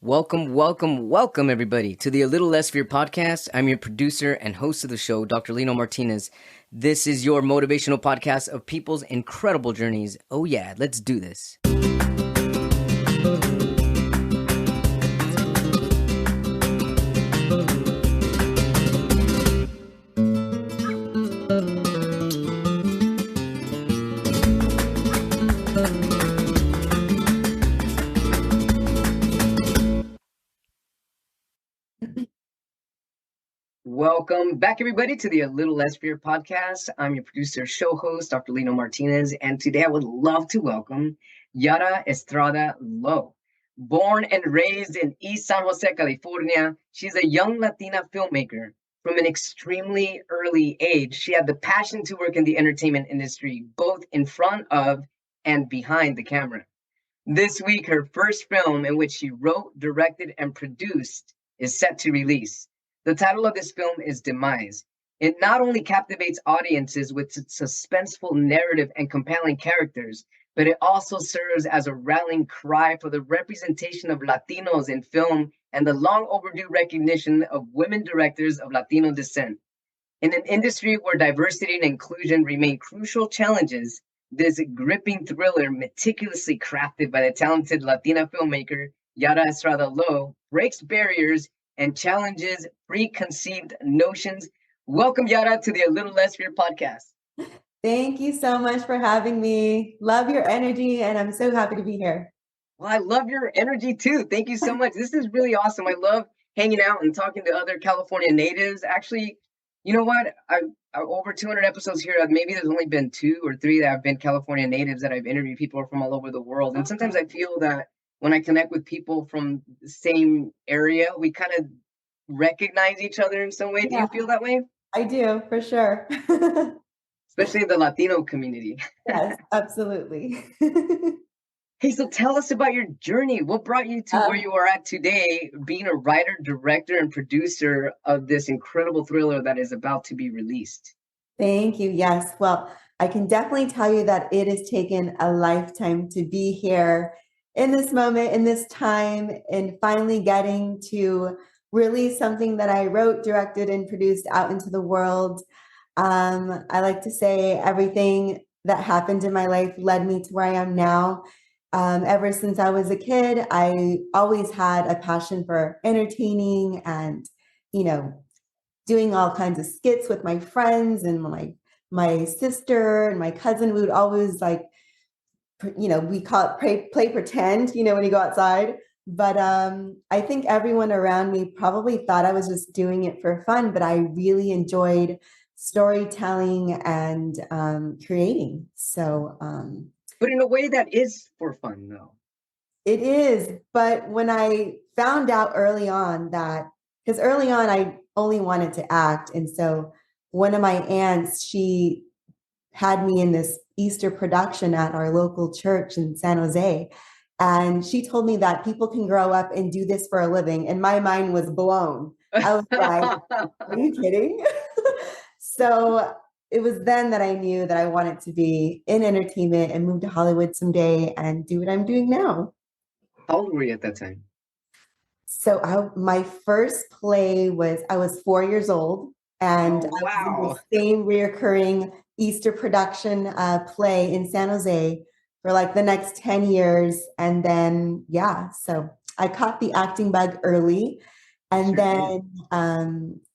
Welcome, everybody, to the A Little Less Fear podcast. I'm your producer and host of the show, Dr. Lino Martinez. This is your motivational podcast of people's incredible journeys. Oh yeah, let's do this. Welcome back, everybody, to the A Little Less Fear podcast. I'm your producer, show host, Dr. Lino Martinez, and today I would love to welcome Yara Estrada Lowe. Born and raised in East San Jose, California, she's a young Latina filmmaker. From an extremely early age, she had the passion to work in the entertainment industry, both in front of and behind the camera. This week, her first film, in which she wrote, directed, and produced, is set to release. The title of this film is Demise. It not only captivates audiences with its suspenseful narrative and compelling characters, but it also serves as a rallying cry for the representation of Latinos in film and the long overdue recognition of women directors of Latino descent. In an industry where diversity and inclusion remain crucial challenges, this gripping thriller, meticulously crafted by the talented Latina filmmaker Yara Estrada Lowe, breaks barriers and challenges preconceived notions. Welcome, Yara, to the A Little Less Fear podcast. Thank you so much for having me. Love your energy, and I'm so happy to be here. Well, I love your energy too. Thank you so much. This is really awesome. I love hanging out and talking to other California natives. Actually, you know what? I over 200 episodes here. Maybe there's only been 2 or 3 that have been California natives that I've interviewed. People from all over the world, and sometimes I feel that when I connect with people from the same area, we kind of recognize each other in some way. Do you feel that way? I do, for sure. Especially in the Latino community. Yes, absolutely. Hey, so tell us about your journey. What brought you to where you are at today, being a writer, director, and producer of this incredible thriller that is about to be released? Thank you. Yes. Well, I can definitely tell you that it has taken a lifetime to be here in this moment, in this time, and finally getting to release something that I wrote, directed, and produced out into the world. I like to say everything that happened in my life led me to where I am now. Ever since I was a kid, I always had a passion for entertaining and, doing all kinds of skits with my friends and my sister and my cousin. We would always we call it play pretend, when you go outside. But I think everyone around me probably thought I was just doing it for fun, but I really enjoyed storytelling and creating. So, but in a way that is for fun, though. It is. But when I found out early on because early on I only wanted to act. And so one of my aunts, she had me in this Easter production at our local church in San Jose. And she told me that people can grow up and do this for a living. And my mind was blown. I was like, are you kidding? So it was then that I knew that I wanted to be in entertainment and move to Hollywood someday and do what I'm doing now. How old were you at that time? So my first play I was 4 years old, and I was in the same reoccurring Easter production play in San Jose for like the next 10 years. And then, so I caught the acting bug early. And then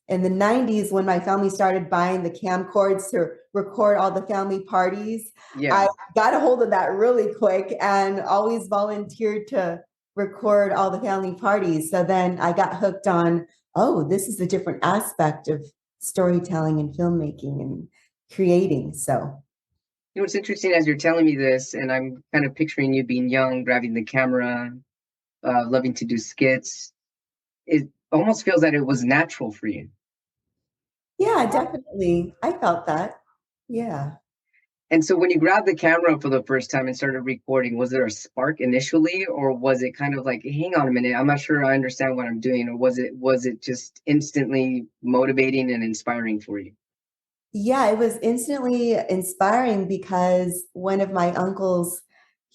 in the 90s, when my family started buying the camcorders to record all the family parties, I got a hold of that really quick and always volunteered to record all the family parties. So then I got hooked on, this is a different aspect of storytelling and filmmaking and creating. So, it's interesting as you're telling me this, and I'm kind of picturing you being young, grabbing the camera, loving to do skits. It almost feels that it was natural for you. Yeah, definitely. I felt that. Yeah. And so when you grabbed the camera for the first time and started recording, was there a spark initially, or was it kind of like, hang on a minute, I'm not sure I understand what I'm doing, or was it just instantly motivating and inspiring for you? Yeah, it was instantly inspiring because one of my uncles,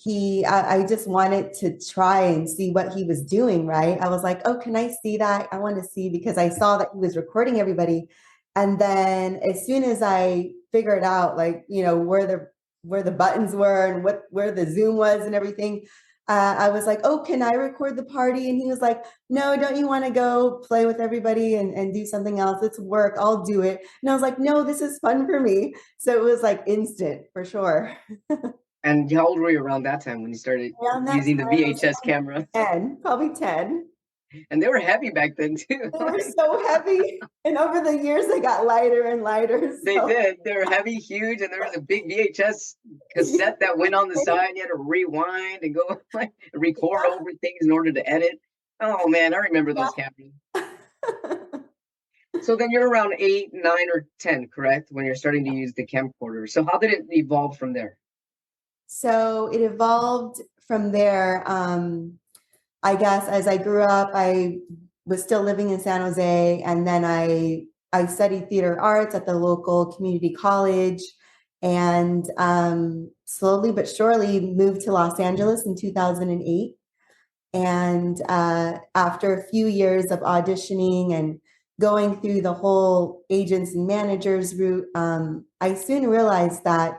I just wanted to try and see what he was doing, right? I was like, oh, can I see that? I want to see, because I saw that he was recording everybody. And then as soon as I figured out, like, where the buttons were and where the Zoom was and everything, I was like, oh, can I record the party? And he was like, no, don't you want to go play with everybody and do something else? It's work. I'll do it. And I was like, no, this is fun for me. So it was like instant for sure. And how old were you around that time when you started Around that using the time, I was VHS camera? 10, probably 10. And they were heavy back then too. They were so heavy. And over the years, they got lighter and lighter. They So, did. They were heavy, huge, and there was a big VHS cassette that went on the side. You had to rewind and go like record yeah, over things in order to edit. Oh man, I remember those cameras. yeah. So then you're around 8, 9, or 10, correct? When you're starting to use the camcorder. So how did it evolve from there? So it evolved from there. I guess as I grew up, I was still living in San Jose, and then I studied theater arts at the local community college, and slowly but surely moved to Los Angeles in 2008. And after a few years of auditioning and going through the whole agents and managers route, I soon realized that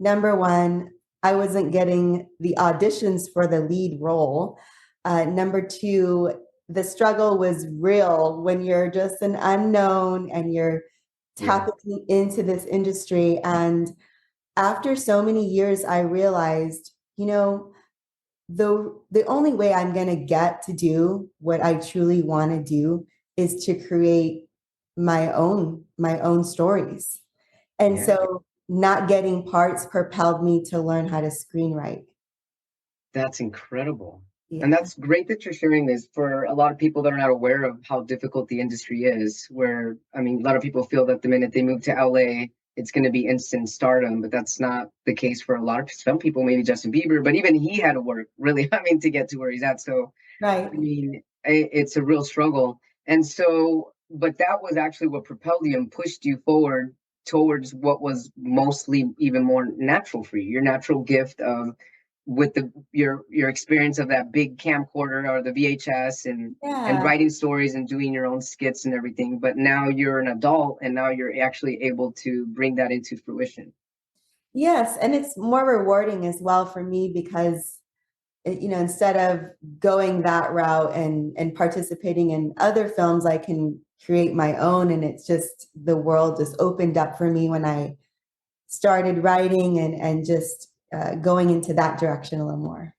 number one, I wasn't getting the auditions for the lead role. Number two, the struggle was real when you're just an unknown and you're Yeah. tapping into this industry. And after so many years, I realized, the only way I'm going to get to do what I truly want to do is to create my own stories. And Yeah. so not getting parts propelled me to learn how to screenwrite. That's incredible. And Yeah. that's great that you're sharing this for a lot of people that are not aware of how difficult the industry is. Where, I mean, a lot of people feel that the minute they move to LA, it's going to be instant stardom, but that's not the case for a lot of some people, maybe Justin Bieber, but even he had to work really, I mean, to get to where he's at. So, Right. I mean, it's a real struggle. And so, but that was actually what propelled you and pushed you forward towards what was mostly even more natural for you, your natural gift of with your experience of that big camcorder or the VHS and Yeah. writing stories and doing your own skits and everything. But now you're an adult and now you're actually able to bring that into fruition. Yes. And it's more rewarding as well for me because instead of going that route and participating in other films, I can create my own. And it's just the world just opened up for me when I started writing and just going into that direction a little more.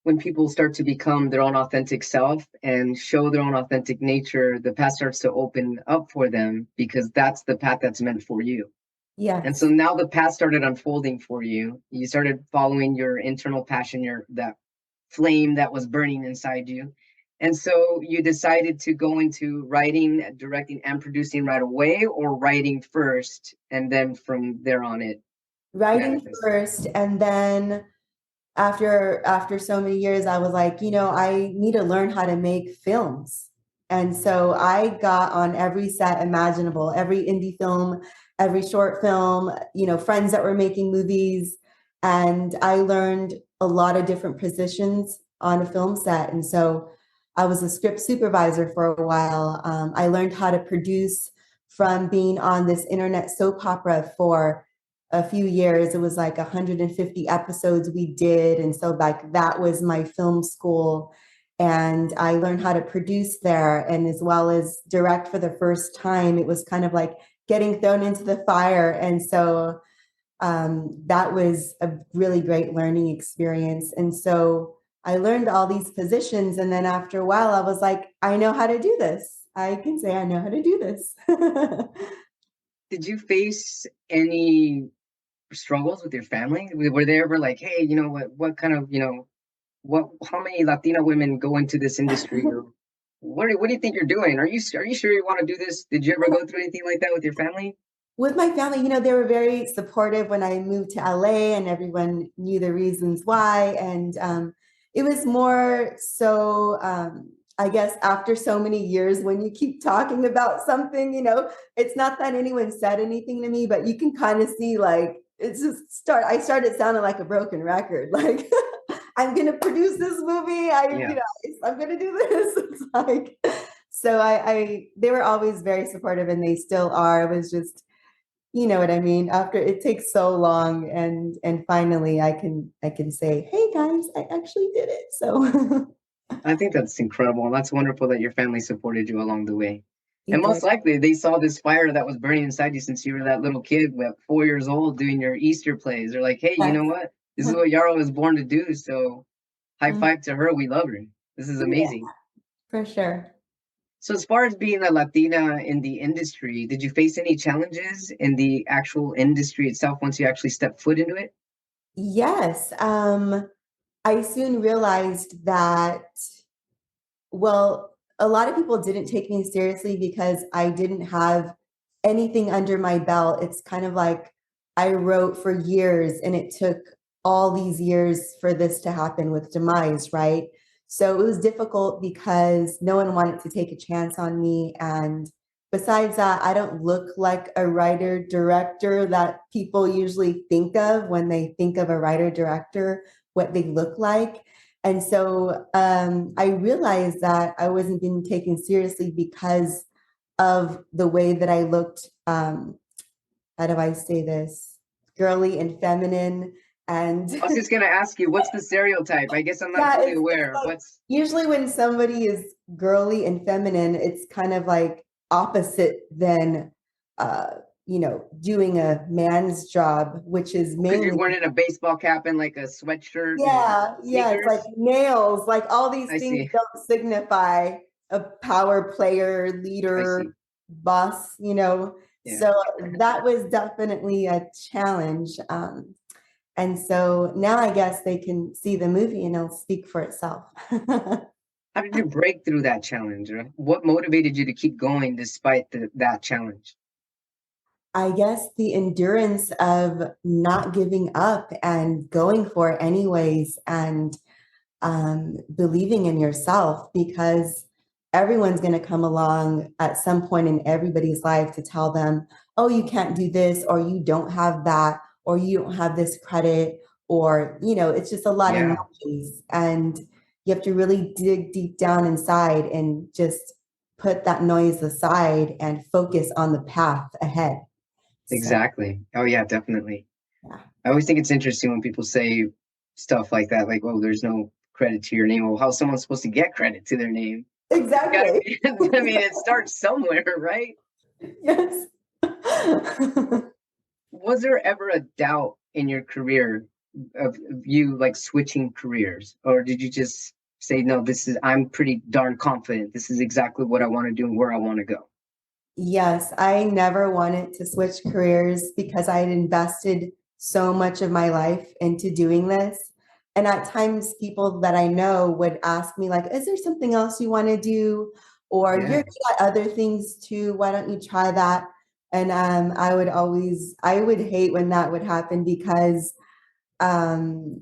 When people start to become their own authentic self and show their own authentic nature, the path starts to open up for them because that's the path that's meant for you. And so Yes. now the path started unfolding for you. You started following your internal passion, your that flame that was burning inside you. And so you decided to go into writing, directing, and producing right away, or writing first, and then from there on it Writing manifested. first, and then after so many years, I was like, I need to learn how to make films. And so I got on every set imaginable, every indie film, every short film, friends that were making movies. And I learned a lot of different positions on a film set. And so I was a script supervisor for a while. I learned how to produce from being on this internet soap opera for a few years. It was like 150 episodes we did. And so like that was my film school. And I learned how to produce there, and as well as direct for the first time. It was kind of like getting thrown into the fire. And so that was a really great learning experience. And so I learned all these positions. And then after a while, I was like, I know how to do this. I can say I know how to do this. Did you face any struggles with your family? Were they ever like, hey, you know what kind of, how many Latina women go into this industry, or what do you think you're doing? Are you sure you want to do this? Did you ever go through anything like that with your family? With my family, they were very supportive when I moved to LA, and everyone knew the reasons why. And it was more so, I guess, after so many years, when you keep talking about something, it's not that anyone said anything to me, but you can kind of see like it's just I started sounding like a broken record. Like, I'm going to produce this movie. Yeah. I'm going to do this. It's like, so they were always very supportive, and they still are. It was just, you know what I mean? After it takes so long, and finally I can say, hey guys, I actually did it. So I think that's incredible. That's wonderful that your family supported you along the way. you And most did. likely they saw this fire that was burning inside you since you were that little kid, what, 4 years old, doing your Easter plays. They're like, hey, you know Yes. what? This is what Yara was born to do. So high Mhm. five to her. We love her. This is Yeah, amazing. for sure. So as far as being a Latina in the industry, did you face any challenges in the actual industry itself once you actually stepped foot into it? Yes. I soon realized that, well, a lot of people didn't take me seriously because I didn't have anything under my belt. It's kind of like I wrote for years, and it took all these years for this to happen with Demise, right? So it was difficult because no one wanted to take a chance on me. And besides that, I don't look like a writer director that people usually think of when they think of a writer director, what they look like. And so I realized that I wasn't being taken seriously because of the way that I looked. How do I say this? Girly and feminine. And I was just gonna ask you, what's the stereotype? I guess I'm not yeah, fully it's aware. like What's usually when somebody is girly and feminine, it's kind of like opposite than, uh, doing a man's job, which is because you're mainly, wearing a baseball cap and like a sweatshirt and yeah, it's like sneakers? nails, like all these I things see. don't signify a power player, I leader, see. boss. Yeah. So that was definitely a challenge. And so now I guess they can see the movie and it'll speak for itself. How did you break through that challenge? Or what motivated you to keep going despite that challenge? I guess the endurance of not giving up and going for it anyways, and believing in yourself, because everyone's going to come along at some point in everybody's life to tell them, oh, you can't do this, or you don't have that, or you don't have this credit, or, it's just a lot of Yeah, noise. And you have to really dig deep down inside and just put that noise aside and focus on the path ahead. So, exactly. Oh yeah, definitely. yeah. I always think it's interesting when people say stuff like that, like, "Oh, there's no credit to your name." Well, how's someone supposed to get credit to their name? It's got to Exactly. be. I mean, it starts somewhere, right? Yes. Was there ever a doubt in your career of you like switching careers, or did you just say, "No, this is. I'm pretty darn confident. This is exactly what I want to do and where I want to go." Yes, I never wanted to switch careers because I had invested so much of my life into doing this. And at times, people that I know would ask me, like, is there something else you want to do? Or you're Yeah, good at other things too. Why don't you try that? And I would hate when that would happen because I'm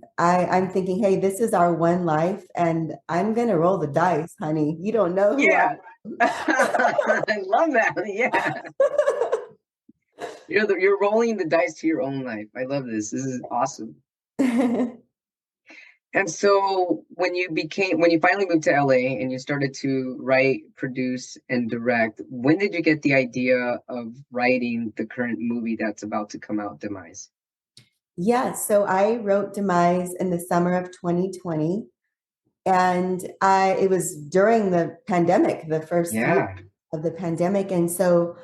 thinking, hey, this is our one life, and I'm going to roll the dice, honey. You don't know who I yeah. I love that. Yeah, you're rolling the dice to your own life. I love this. This is awesome. am. And so when you finally moved to LA and you started to write, produce, and direct, when did you get the idea of writing the current movie that's about to come out, Demise? Yeah, so I wrote Demise in the summer of 2020, and it was during the pandemic, the first year Yeah, of the pandemic. And so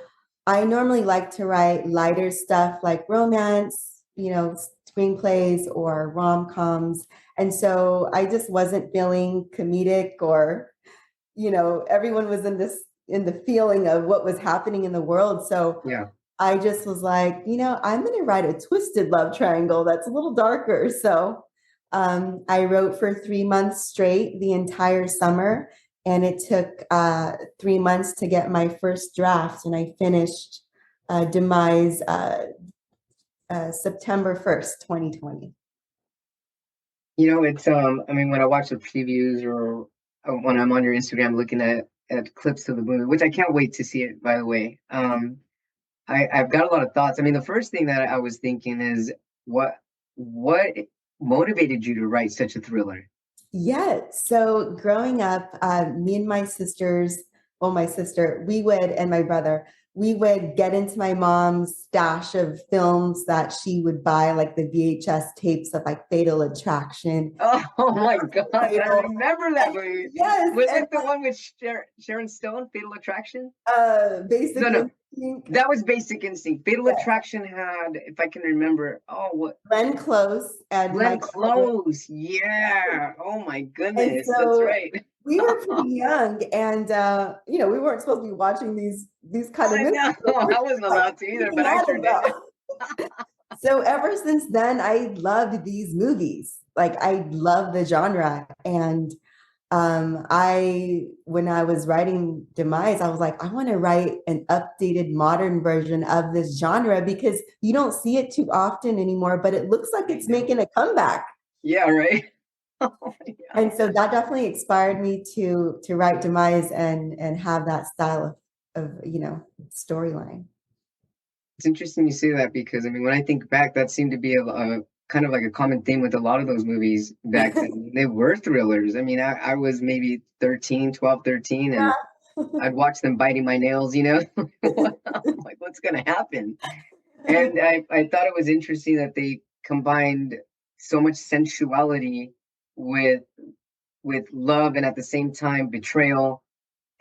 I normally like to write lighter stuff like romance, screenplays or rom-coms. And so I just wasn't feeling comedic, or, everyone was in the feeling of what was happening in the world. So yeah. I just was like, I'm going to write a twisted love triangle that's a little darker. So I wrote for 3 months straight, the entire summer. And it took 3 months to get my first draft. And I finished Demise September 1st, 2020. It's I mean, when I watch the previews or when I'm on your Instagram looking at clips of the movie, which I can't wait to see it, by the way. I've got a lot of thoughts. I mean, the first thing that I was thinking is what motivated you to write such a thriller? Yeah. So growing up, me and my sisters, well, my sister, we would, and my brother, we would get into my mom's stash of films that she would buy, like the VHS tapes of like Fatal Attraction. Oh my God, I Fatal, remember that movie. yes, Was and it the one with Sharon Stone, Fatal Attraction? Basic No, no, Instinct. that was Basic Instinct. Fatal Yeah. Attraction had, if I can remember, oh, what? Glenn Close and Glenn Michael Owen. Close. Yeah. Oh my And goodness, that's so right. we were pretty young, and we weren't supposed to be watching these kind of I movies. know. But we're I wasn't like allowed to either, freaking but I out sure did. about. So ever since then, I loved these movies. Like I love the genre, and when I was writing Demise, I was like, I want to write an updated modern version of this genre because you don't see it too often anymore, but it looks like it's making a comeback. Yeah, right. Oh my God. And so that definitely inspired me to write Demise and have that style of storyline. It's interesting you say that because I mean, when I think back, that seemed to be a kind of like a common theme with a lot of those movies back then. They were thrillers. I mean, I was maybe 13, 12, 13, and I'd watch them biting my nails, you know? I'm like, what's going to happen? And I thought it was interesting that they combined so much sensuality with love and at the same time betrayal.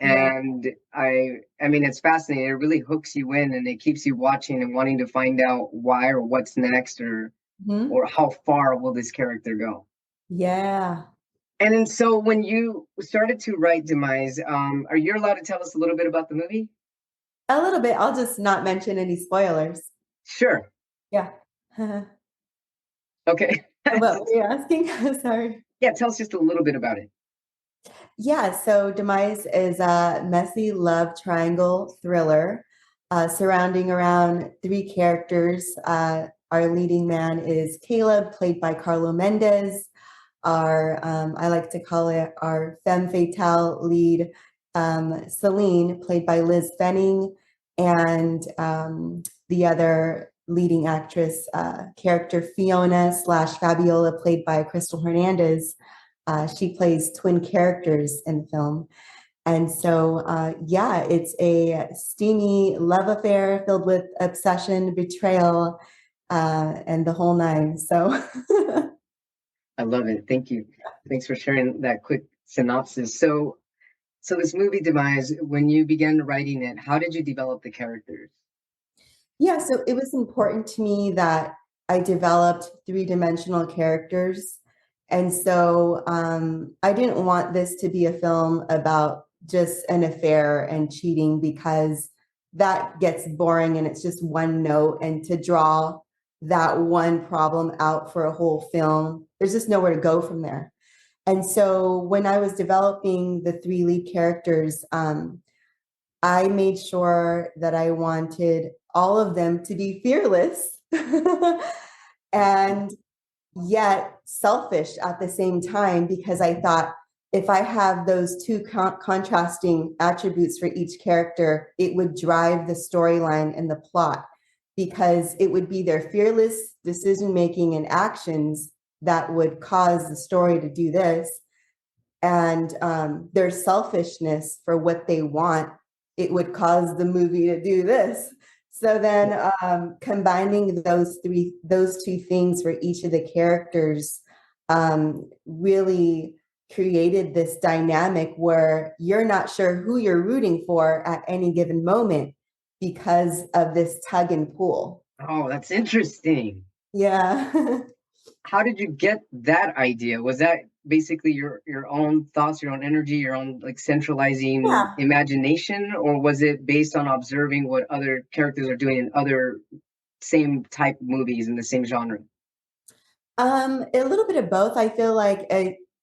Yeah. And I mean, it's fascinating. It really hooks you in and it keeps you watching and wanting to find out why or what's next Mhm. or how far will this character go. Yeah. And then so when you started to write Demise, are you allowed to tell us a little bit about the movie? A little bit. I'll just not mention any spoilers. Sure. Yeah. Okay. What were you asking? Sorry. Yeah, tell us just a little bit about it. Yeah, so Demise is a messy love triangle thriller surrounding around three characters. Our leading man is Caleb, played by Carlo Mendez. I like to call it our femme fatale lead, Celine, played by Liz Fenning, and the other leading actress character, Fiona slash Fabiola, played by Crystal Hernandez. She plays twin characters in the film. And so, yeah, it's a steamy love affair filled with obsession, betrayal, and the whole nine. So, I love it. Thank you. Thanks for sharing that quick synopsis. So this movie Demise, when you began writing it, how did you develop the characters? yeah, so it was important to me that I developed three-dimensional characters. And so I didn't want this to be a film about just an affair and cheating because that gets boring and it's just one note. And to draw that one problem out for a whole film, there's just nowhere to go from there. And so when I was developing the three lead characters, I made sure that I wanted all of them to be fearless and yet selfish at the same time, because I thought if I have those two contrasting attributes for each character, it would drive the storyline and the plot, because it would be their fearless decision making and actions that would cause the story to do this, and their selfishness for what they want, it would cause the movie to do this. So then combining those two things for each of the characters really created this dynamic where you're not sure who you're rooting for at any given moment because of this tug and pull. Oh, that's interesting. Yeah. How did you get that idea? Was that basically your own thoughts, your own energy, your own like centralizing Yeah. imagination, or was it based on observing what other characters are doing in other same type movies in the same genre? A little bit of both. I feel like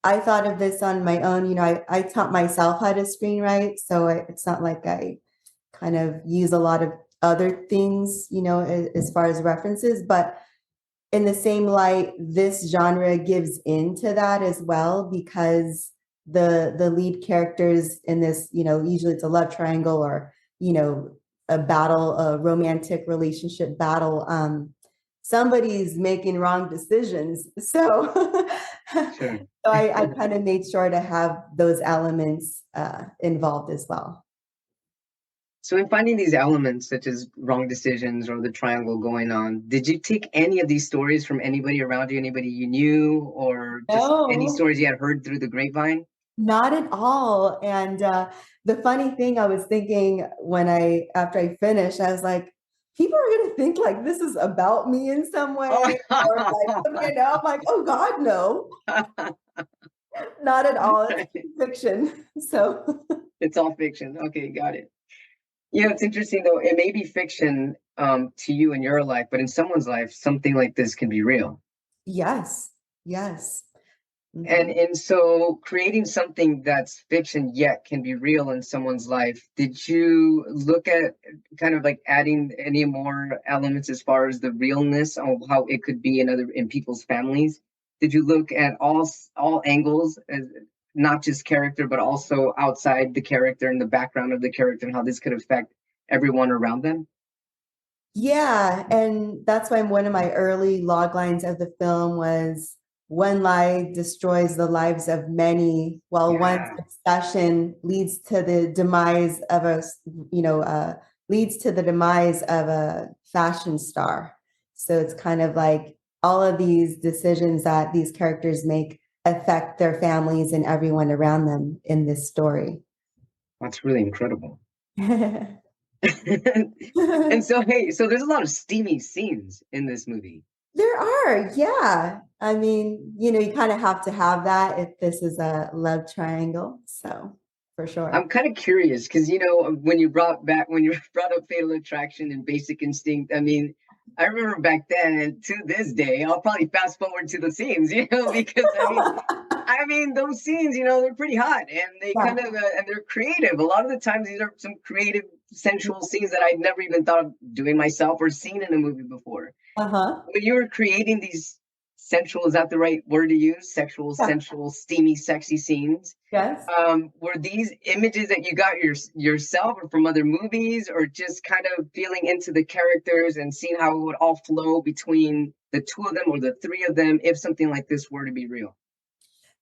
I thought of this on my own. I taught myself how to screenwrite, so it's not like I kind of use a lot of other things, as far as references. But in the same light, this genre gives into that as well, because the lead characters in this, usually it's a love triangle or a battle, a romantic relationship battle, somebody's making wrong decisions. So, Sure. so I kind of made sure to have those elements involved as well. So in finding these elements, such as wrong decisions or the triangle going on, did you take any of these stories from anybody around you, anybody you knew, or just any No, stories you had heard through the grapevine? not at all. And the funny thing, I was thinking after I finished, I was like, people are going to think like this is about me in some way, or like, I'm like, oh God, no, not at all. It's fiction. So, It's all fiction. Okay, got it. It's interesting though. It may be fiction to you in your life, but in someone's life, something like this can be real. yes, yes. And Mhm. and so creating something that's fiction yet can be real in someone's life. Did you look at kind of like adding any more elements as far as the realness of how it could be in people's families? Did you look at all angles, not just character, but also outside the character and the background of the character and how this could affect everyone around them? Yeah, and that's why one of my early log lines of the film was one lie destroys the lives of many, while one Yeah, obsession leads to the demise of you know, leads to the demise of a fashion star. So it's kind of like all of these decisions that these characters make affect their families and everyone around them in this story. that's really incredible. And so, hey, so there's a lot of steamy scenes in this movie. There are, yeah. I mean, you kind of have to have that if this is a love triangle. So, for I'm sure. kind of curious because when you brought up Fatal Attraction and Basic Instinct. I mean, I remember back then, and to this day, I'll probably fast forward to the scenes, because I mean those scenes, they're pretty hot and they kind Yeah. of and they're creative. A lot of the times, these are some creative, sensual scenes that I'd never even thought of doing myself or seen in a movie before. Uh-huh. When you were creating these sensual, is that the right word to use? Sexual, Yeah. sensual, steamy, sexy scenes. Yes. Were these images that you got yourself or from other movies, or just kind of feeling into the characters and seeing how it would all flow between the two of them or the three of them if something like this were to be real?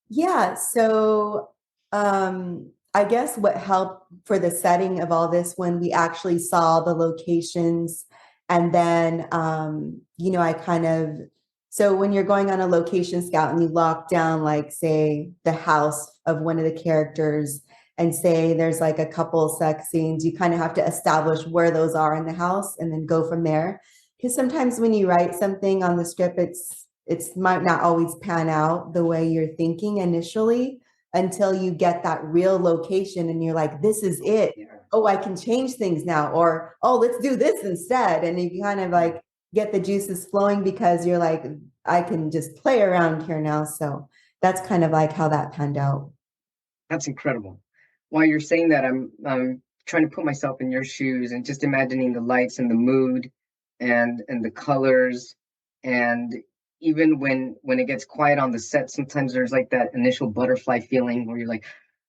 Yeah. So, I guess what helped for the setting of all this when we actually saw the locations, and then, I kind of, so when you're going on a location scout and you lock down, like, say, the house of one of the characters, and say there's like a couple sex scenes, you kind of have to establish where those are in the house and then go from there. Because sometimes when you write something on the script, it's might not always pan out the way you're thinking initially until you get that real location and you're like, this is it. Yeah. Oh, I can change things now. Or, oh, let's do this instead. And if you kind of like get the juices flowing because you're like, I can just play around here now. So that's kind of like how that panned out. That's incredible. While you're saying that, I'm trying to put myself in your shoes and just imagining the lights and the mood and the colors. And even when it gets quiet on the set, sometimes there's like that initial butterfly feeling where you're like,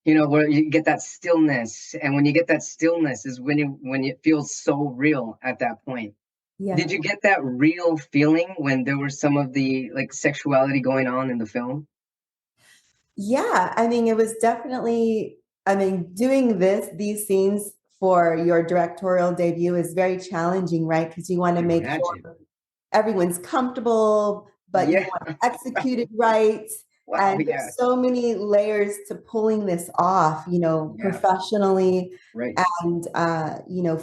where you get that stillness. And when you get that stillness is when it feels so real at that point. Did Yeah. you get that real feeling when there was some of the like sexuality going on in the film? Yeah, I mean, it was definitely, I mean, doing these scenes for your directorial debut is very challenging, right? Because you want to I make imagine. sure everyone's comfortable, but you Yeah. want to execute it right. Wow. And Yeah. there's so many layers to pulling this off, Yeah. professionally Right. and,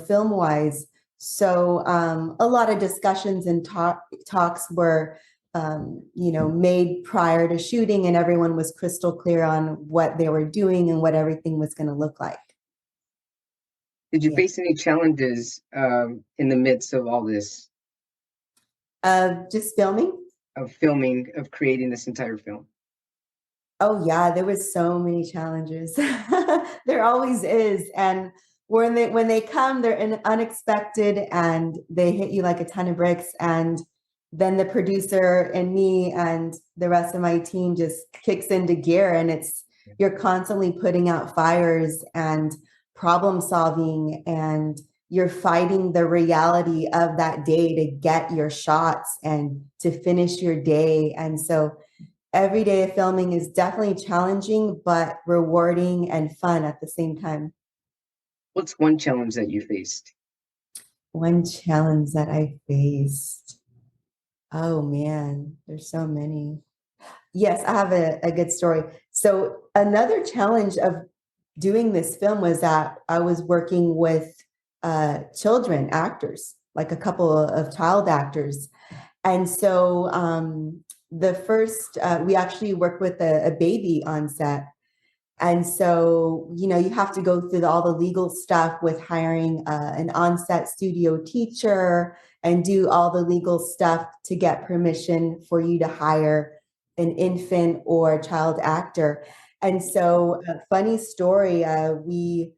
film wise. So a lot of discussions and talks were, made prior to shooting, and everyone was crystal clear on what they were doing and what everything was going to look like. Did you Yeah. face any challenges in the midst of all this Just filming. of filming, of creating this entire film? Oh yeah, there was so many challenges. There always is. And when they come, they're unexpected and they hit you like a ton of bricks. And then the producer and me and the rest of my team just kicks into gear, and you're constantly putting out fires and problem solving, and you're fighting the reality of that day to get your shots and to finish your day. And so every day of filming is definitely challenging, but rewarding and fun at the same time. What's one challenge that you faced? One challenge that I faced. Oh man, there's so many. Yes, I have a good story. So another challenge of doing this film was that I was working with children actors, like a couple of child actors. And so the first, we actually worked with a baby on set. And so, you know, you have to go through all the legal stuff with hiring an on-set studio teacher and do all the legal stuff to get permission for you to hire an infant or child actor. So, a funny story, we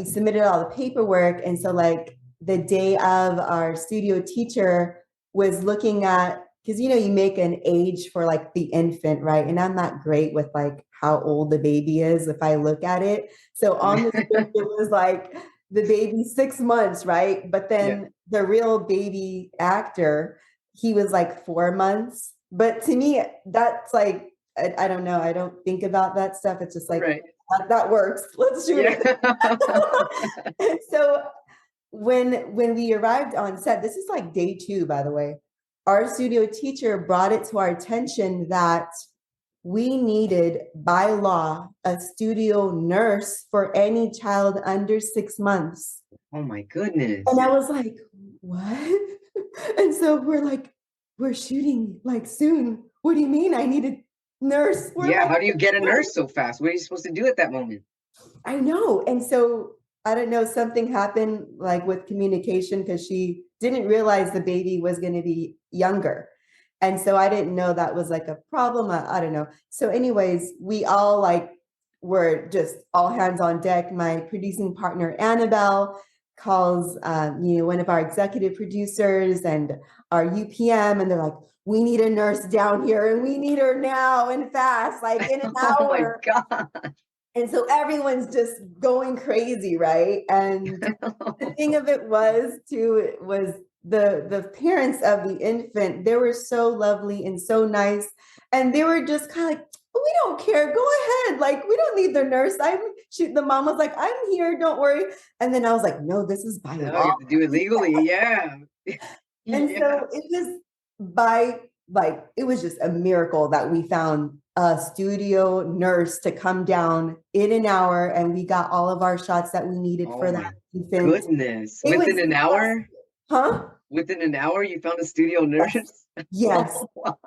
submitted all the paperwork, and so like the day of, our studio teacher was looking at, because you know you make an age for like the infant, right? And I'm not great with like how old the baby is if I look at it. So on the script it was like the baby 6 months, right? But then the real baby actor, he was like 4 months. But to me, that's like I don't know. I don't think about that stuff. It's just like that works. Let's shoot it. So when we arrived on set, this is like day 2, by the way, our studio teacher brought it to our attention that we needed by law a studio nurse for any child under 6 months. Oh my goodness. And I was like, what? And so we're like, we're shooting like soon. What do you mean I need a nurse? We're like, how do you get a nurse so fast? What are you supposed to do at that moment? I know. And so I don't know, something happened like with communication because she didn't realize the baby was going to be younger. And so I didn't know that was like a problem. I don't know. So anyways, we all like were just all hands on deck. My producing partner, Annabelle, calls one of our executive producers and our UPM, and they're like, we need a nurse down here and we need her now and fast, like in an hour. Oh my God. And so everyone's just going crazy, right? And the thing of it was the parents of the infant, they were so lovely and so nice. And they were just kind of like, we don't care, go ahead. Like, we don't need the nurse. The mom was like, I'm here, don't worry. And then I was like, no, this is by law. You have to do it legally, And so it was it was just a miracle that we found a studio nurse to come down in an hour, and we got all of our shots that we needed for that infant. Goodness. Within an hour? Huh? Within an hour, you found a studio nurse? Yes. Oh, wow.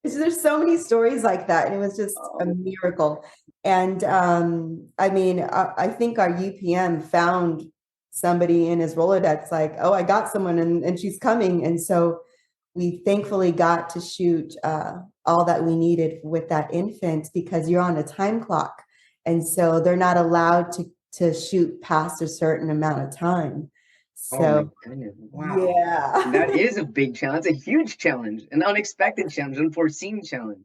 There's so many stories like that, and it was just a miracle. And I mean, I think our UPM found somebody in his Rolodex, like, oh, I got someone and she's coming. And so we thankfully got to shoot all that we needed with that infant, because you're on a time clock. And so they're not allowed to shoot past a certain amount of time. So, oh my goodness. Wow. Yeah. That is a big challenge. It's a huge challenge, an unexpected challenge, unforeseen challenge.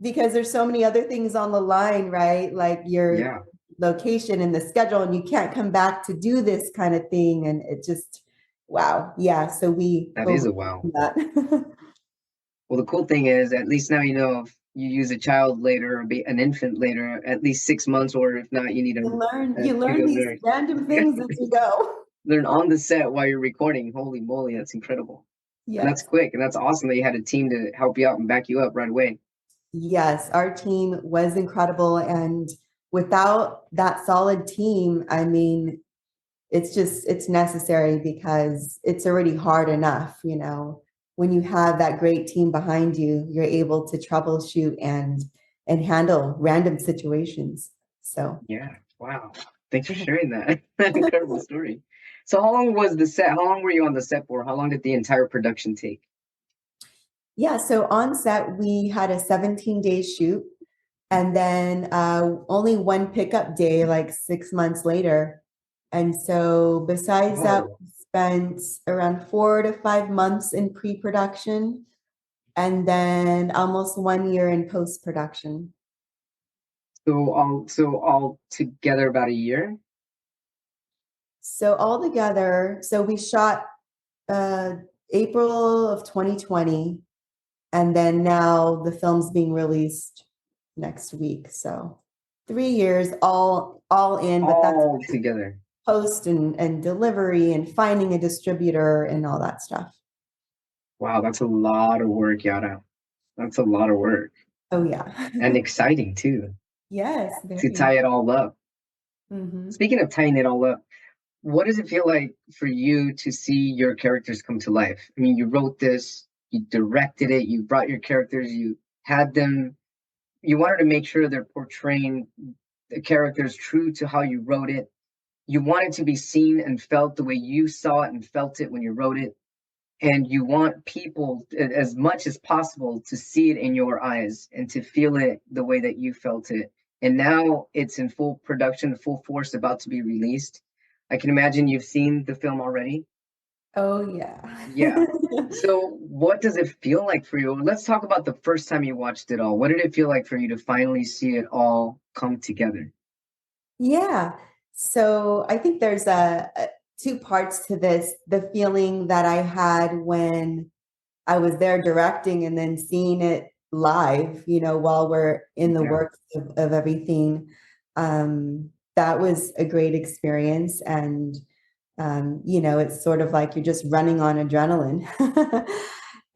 Because there's so many other things on the line, right? Like your location and the schedule, and you can't come back to do this kind of thing. And it just, wow. Yeah. So that is a wow. That. Well, the cool thing is, at least now you know if you use a child later or an infant later, at least 6 months, or if not, you need you learn these random things as you go. Learn on the set while you're recording. Holy moly, that's incredible. Yes. And that's quick, and that's awesome that you had a team to help you out and back you up right away. Yes, our team was incredible. And without that solid team, I mean, it's necessary, because it's already hard enough, you know. When you have that great team behind you, you're able to troubleshoot and handle random situations. So yeah, wow. Thanks for sharing that. Incredible story. So how long was the set? How long were you on the set for? How long did the entire production take? Yeah, so on set, we had a 17-day shoot, and then only one pickup day, like 6 months later. And so besides that, we spent around 4 to 5 months in pre-production, and then almost 1 year in post-production. So all together about a year? So altogether, so we shot April of 2020, and then now the film's being released next week. So 3 years all in, but that's All together. post and delivery and finding a distributor and all that stuff. Wow, that's a lot of work, Yara. That's a lot of work. Oh yeah. And exciting too, Yes, to very. tie it all up. Hmm. Speaking of tying it all up, what does it feel like for you to see your characters come to life? I mean, you wrote this, you directed it, you brought your characters, you had them, you wanted to make sure they're portraying the characters true to how you wrote it. You want it to be seen and felt the way you saw it and felt it when you wrote it. And you want people as much as possible to see it in your eyes and to feel it the way that you felt it. And now it's in full production, full force, about to be released. I can imagine you've seen the film already. Oh yeah. Yeah. So what does it feel like for you? Let's talk about the first time you watched it all. What did it feel like for you to finally see it all come together? Yeah. So I think there's two parts to this. The feeling that I had when I was there directing and then seeing it live, while we're in the Yeah. works of everything. That was a great experience. And, it's sort of like you're just running on adrenaline.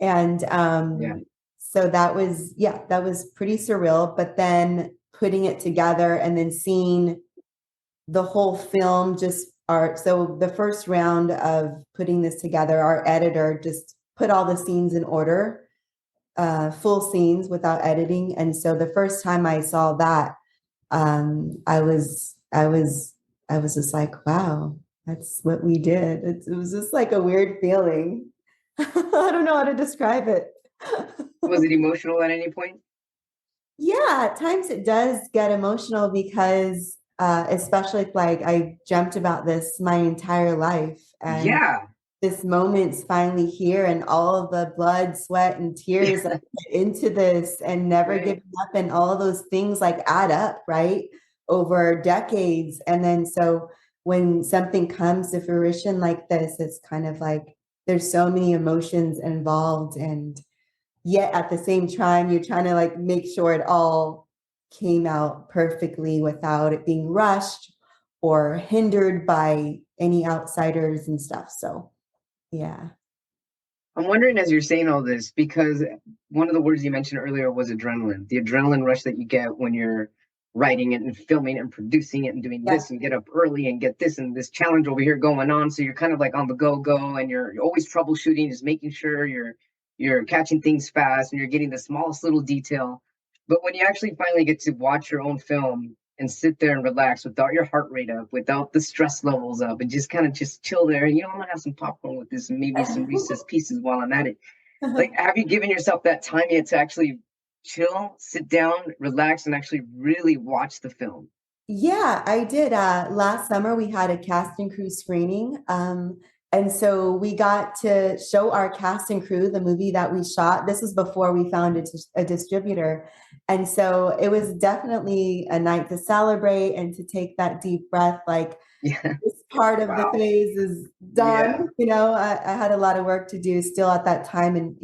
And Yeah. so that was, yeah, that was pretty surreal. But then putting it together and then seeing the whole film just art. So the first round of putting this together, our editor just put all the scenes in order, full scenes without editing. And so the first time I saw that, I was just like, wow, that's what we did. It was just like a weird feeling. I don't know how to describe it. Was it emotional at any point? Yeah, at times it does get emotional because, especially if, like, I dreamt about this my entire life, and Yeah. this moment's finally here, and all of the blood, sweat, and tears that I put into this and never Right. giving up, and all of those things like add up, right? Over decades. And then so when something comes to fruition like this, it's kind of like there's so many emotions involved, and yet at the same time you're trying to like make sure it all came out perfectly without it being rushed or hindered by any outsiders and stuff. So yeah. I'm wondering as you're saying all this, because one of the words you mentioned earlier was adrenaline, the adrenaline rush that you get when you're writing it and filming it and producing it and doing Yeah. this and get up early and get this and this challenge over here going on. So you're kind of like on the go and you're always troubleshooting, just making sure you're catching things fast and you're getting the smallest little detail. But when you actually finally get to watch your own film and sit there and relax without your heart rate up, without the stress levels up, and just kind of just chill there. And I'm gonna have some popcorn with this and maybe some Reese's Pieces while I'm at it. Like, have you given yourself that time yet to actually chill, sit down, relax, and actually really watch the film? Yeah, I did. Last summer, we had a cast and crew screening. And so we got to show our cast and crew the movie that we shot. This was before we found a distributor. And so it was definitely a night to celebrate and to take that deep breath, like, Yeah. this part of the Wow. phase is Yeah. done. I had a lot of work to do still at that time, and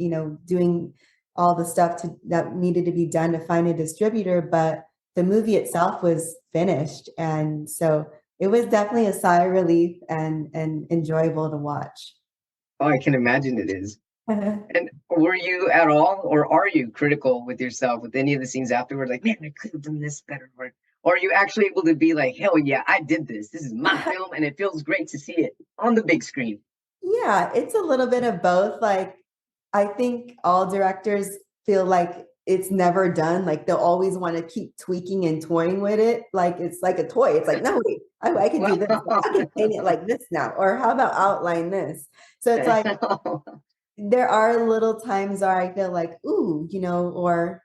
doing all the stuff that needed to be done to find a distributor. But the movie itself was finished, and so it was definitely a sigh of relief and enjoyable to watch. Oh, I can imagine it is. And were you at all, or are you critical with yourself with any of the scenes afterwards? Like, man, I could have done this better. Or are you actually able to be like, hell yeah, I did this. This is my film, and it feels great to see it on the big screen. Yeah, it's a little bit of both. Like, I think all directors feel like it's never done. Like, they'll always want to keep tweaking and toying with it. Like, it's like a toy. It's like, no, wait, I can do this. I can paint it like this now. Or how about outline this? So it's like there are little times where I feel like, ooh, or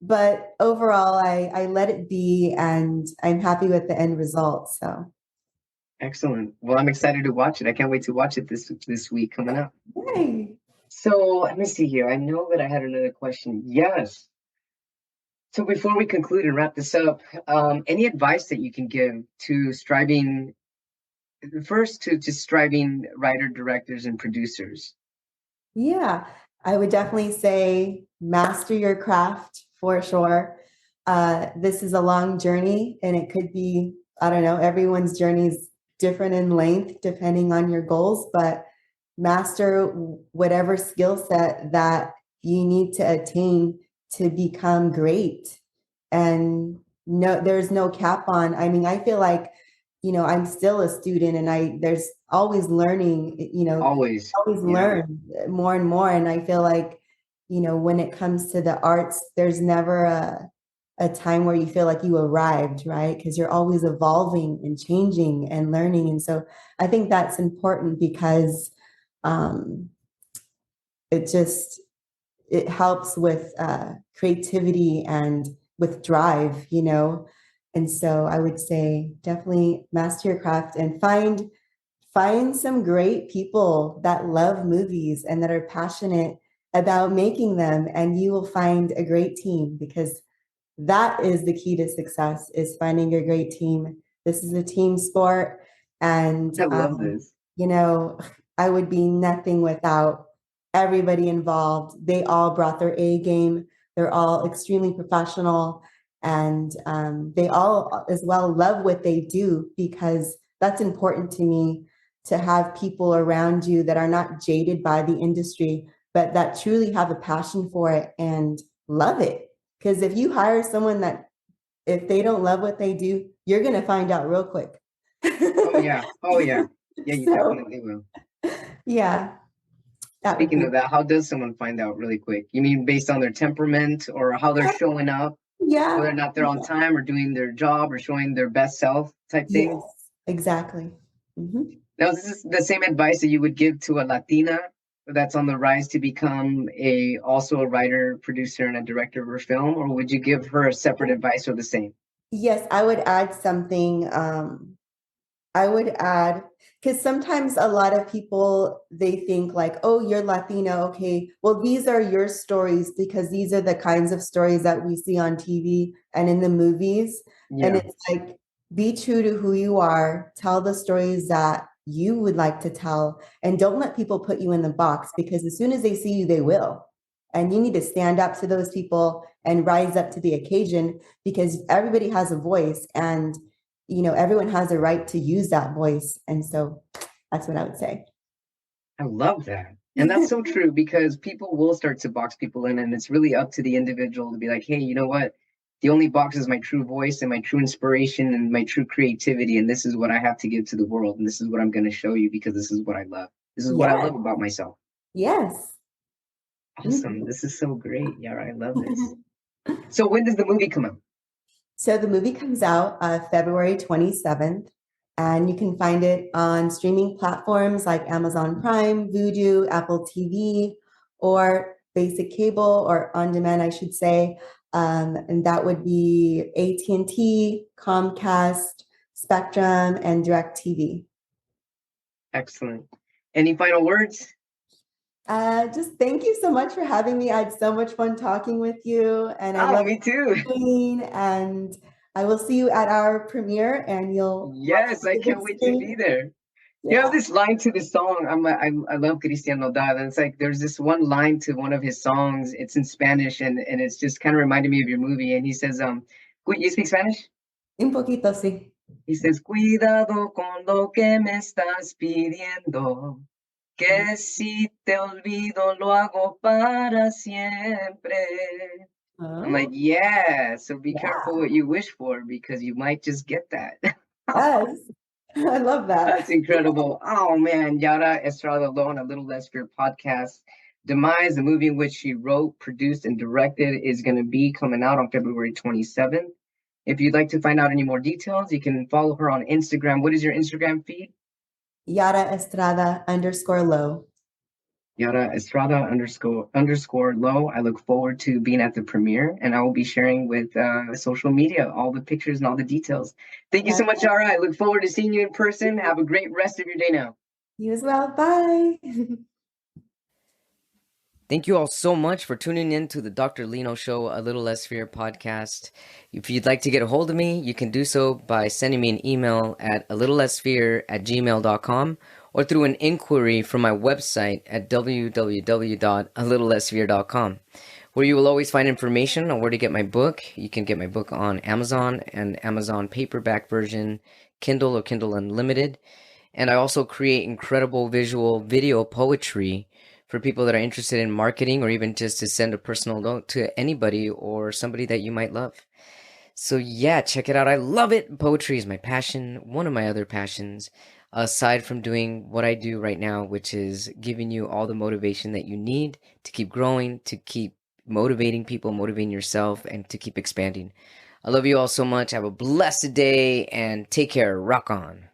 But overall, I let it be, and I'm happy with the end result. So, Excellent. Well, I'm excited to watch it. I can't wait to watch it this week coming up. yay. So let me see here. I know that I had another question. Yes. So before we conclude and wrap this up, any advice that you can give to striving first to just striving writer, directors, and producers? Yeah, I would definitely say master your craft for sure. This is a long journey, and it could be, I don't know, everyone's journey is different in length depending on your goals, but master whatever skill set that you need to attain to become great. And no, there's no cap on. I mean, I feel like, I'm still a student and there's always learning, Always. always Yeah. learn more and more. And I feel like, when it comes to the arts, there's never a time where you feel like you arrived, right? Because you're always evolving and changing and learning. And so I think that's important because um, it just it helps with creativity and with drive, And so I would say definitely master your craft and find some great people that love movies and that are passionate about making them, and you will find a great team, because that is the key to success, is finding a great team. This is a team sport, and I love this. you know I would be nothing without everybody involved. They all brought their A game. They're all extremely professional, and they all as well love what they do, because that's important to me, to have people around you that are not jaded by the industry, but that truly have a passion for it and love it. Because if you hire someone that, if they don't love what they do, you're going to find out real quick. Oh yeah. Oh yeah. Yeah, you So, definitely will. yeah, that would Speaking be, of that, how does someone find out really quick? You mean based on their temperament or how they're showing up, whether yeah, or not they're on time or doing their job or showing their best self type yes, thing? exactly. Mhm. Now, is this the same advice that you would give to a Latina that's on the rise to become also a writer, producer, and a director of her film, or would you give her a separate advice or the same? Yes, I would add something. I would add, because sometimes a lot of people, they think like, oh, you're Latino. Okay, well, these are your stories because these are the kinds of stories that we see on TV and in the movies. And Yeah. it's like, be true to who you are, tell the stories that you would like to tell, and don't let people put you in the box, because as soon as they see you, they will. And you need to stand up to those people and rise up to the occasion, because everybody has a voice, and everyone has a right to use that voice. And so that's what I would say. I love that. And that's so true because people will start to box people in, and it's really up to the individual to be like, hey, you know what? The only box is my true voice and my true inspiration and my true creativity. And this is what I have to give to the world. And this is what I'm going to show you because this is what I love. This is what I Yes. love about myself. Yes. Awesome. This is so great. Yara, I love this. So when does the movie come out? So the movie comes out February 27th, and you can find it on streaming platforms like Amazon Prime, Vudu, Apple TV, or basic cable, or on demand, I should say. And that would be AT&T, Comcast, Spectrum, and DirecTV. Excellent. Any final words? Just thank you so much for having me. I had so much fun talking with you, and I Oh, love me too. Queen. And I will see you at our premiere, and you'll watch Yes, it I on the big can't wait to be screen. there. You have Yeah. this line to this song. I love Cristian Nodal. And it's like there's this one line to one of his songs. It's in Spanish, and it's just kind of reminded me of your movie. And he says, you speak Spanish? Un poquito, sí. He says, cuidado con lo que me estás pidiendo, que si te olvido lo hago para siempre. I'm like, Oh, yeah. So be careful yeah. what you wish for because you might just get that. Yes. I love That's that. incredible. Oh man, Yara Estrada Lowe on A Little Less Fear podcast. Demise, the movie in which she wrote, produced, and directed, is going to be coming out on February 27th. If you'd like to find out any more details, you can follow her on Instagram. What is your Instagram feed? Yara Estrada _Lowe. Yara Estrada underscore Low. I look forward to being at the premiere, and I will be sharing with social media all the pictures and all the details. Thank you so much, Yara. I look forward to seeing you in person. Have a great rest of your day now. You as well. Bye. Thank you all so much for tuning in to the Dr. Lino Show, A Little Less Fear podcast. If you'd like to get a hold of me, you can do so by sending me an email at a little less fear at gmail.com or through an inquiry from my website at www.alittlelessfear.com, where you will always find information on where to get my book. You can get my book on Amazon and Amazon paperback version, Kindle or Kindle Unlimited. And I also create incredible visual video poetry for people that are interested in marketing or even just to send a personal note to anybody or somebody that you might love. So yeah, check it out. I love it. Poetry is my passion, one of my other passions, aside from doing what I do right now, which is giving you all the motivation that you need to keep growing, to keep motivating people, motivating yourself, and to keep expanding. I love you all so much. Have a blessed day and take care. Rock on.